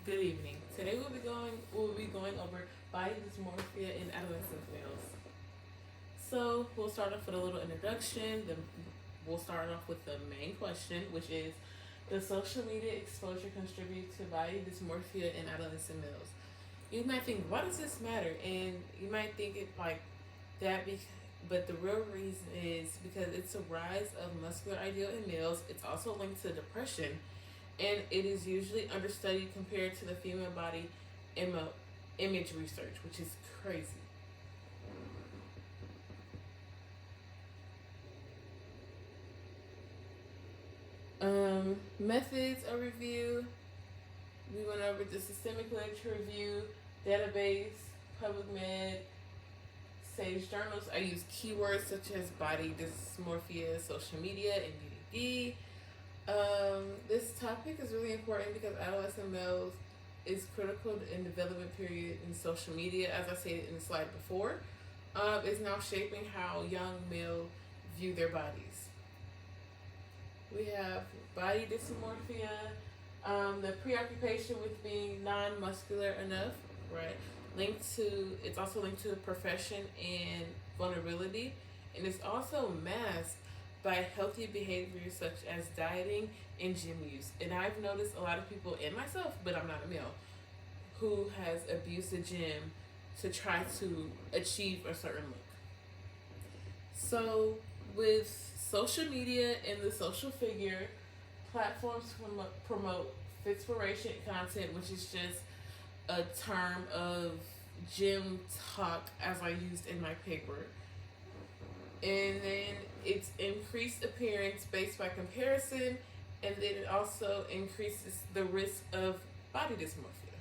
Good evening. Today we'll be going over body dysmorphia in adolescent males. So we'll start off with a little introduction. Then we'll start off with the main question, which is: does social media exposure contribute to body dysmorphia in adolescent males? You might think, why does this matter? And you might think it like that, but the real reason is because it's a rise of muscular ideal in males. It's also linked to depression, and it is usually understudied compared to the female body image research, which is crazy. Methods of review. We went over the systemic literature review, database, PubMed, Sage journals. I use keywords such as body dysmorphia, social media, and BDD. This topic is really important because adolescent males is critical in development period in social media, as I said in the slide before, is now shaping how young males view their bodies. We have body dysmorphia, the preoccupation with being non-muscular enough, right? It's also linked to profession and vulnerability, and it's also masked by healthy behaviors such as dieting and gym use. And I've noticed a lot of people, and myself, but I'm not a male, who has abused the gym to try to achieve a certain look. So with social media and the social figure, platforms promote fitspiration content, which is just a term of gym talk as I used in my paper. And then it's increased appearance based by comparison, and then it also increases the risk of body dysmorphia.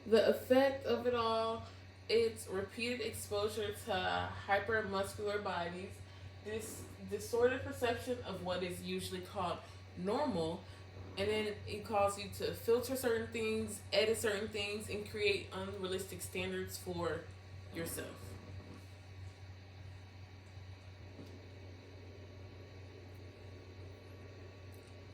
The effect of it all, it's repeated exposure to hypermuscular bodies, this distorted perception of what is usually called normal, and then it causes you to filter certain things, edit certain things, and create unrealistic standards for yourself.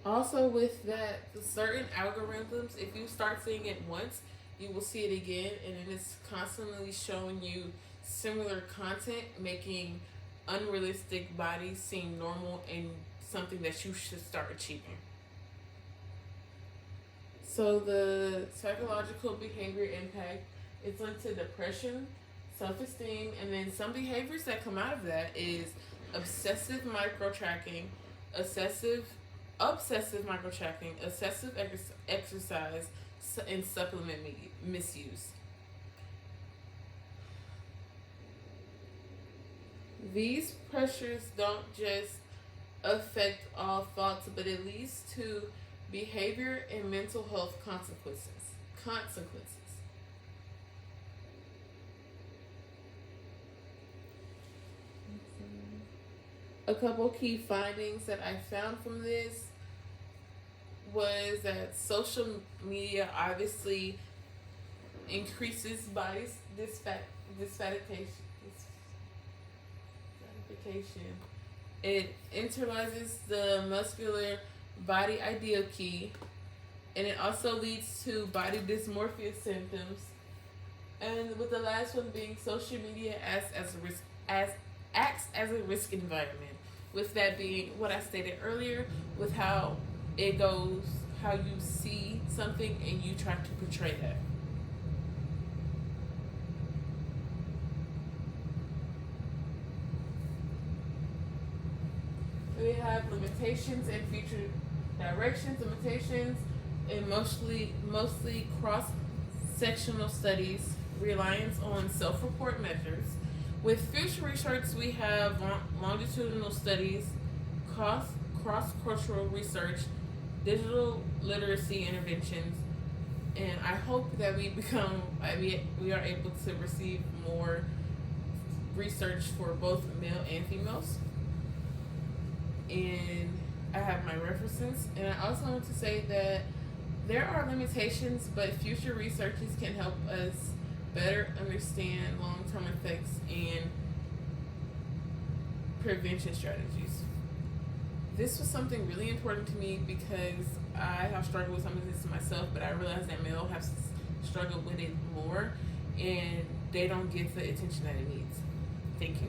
Also, with that, certain algorithms, if you start seeing it once, you will see it again, and then it's constantly showing you similar content, making unrealistic bodies seem normal and something that you should start achieving. So the psychological behavior impact is linked to depression, self-esteem, and then some behaviors that come out of that is obsessive micro tracking, obsessive micro tracking, excessive exercise, and supplement misuse. These pressures don't just affect all thoughts, but it leads to behavior and mental health consequences. Consequences. A couple key findings that I found from this was that social media obviously increases body dissatisfaction. It internalizes the muscular body ideal key, and it also leads to body dysmorphia symptoms. And with the last one being social media acts as a risk environment. With that being what I stated earlier, with how it goes, how you see something and you try to portray that. We have limitations and future directions, limitations, and mostly cross-sectional studies, reliance on self-report measures. With future research, we have longitudinal studies, cross-cultural research, digital literacy interventions, and I hope that we are able to receive more research for both male and females. And I have my references, and I also want to say that there are limitations, but future researchers can help us better understand long-term effects and prevention strategies. This was something really important to me because I have struggled with some of this myself, but I realized that male have struggled with it more, and they don't get the attention that it needs. Thank you.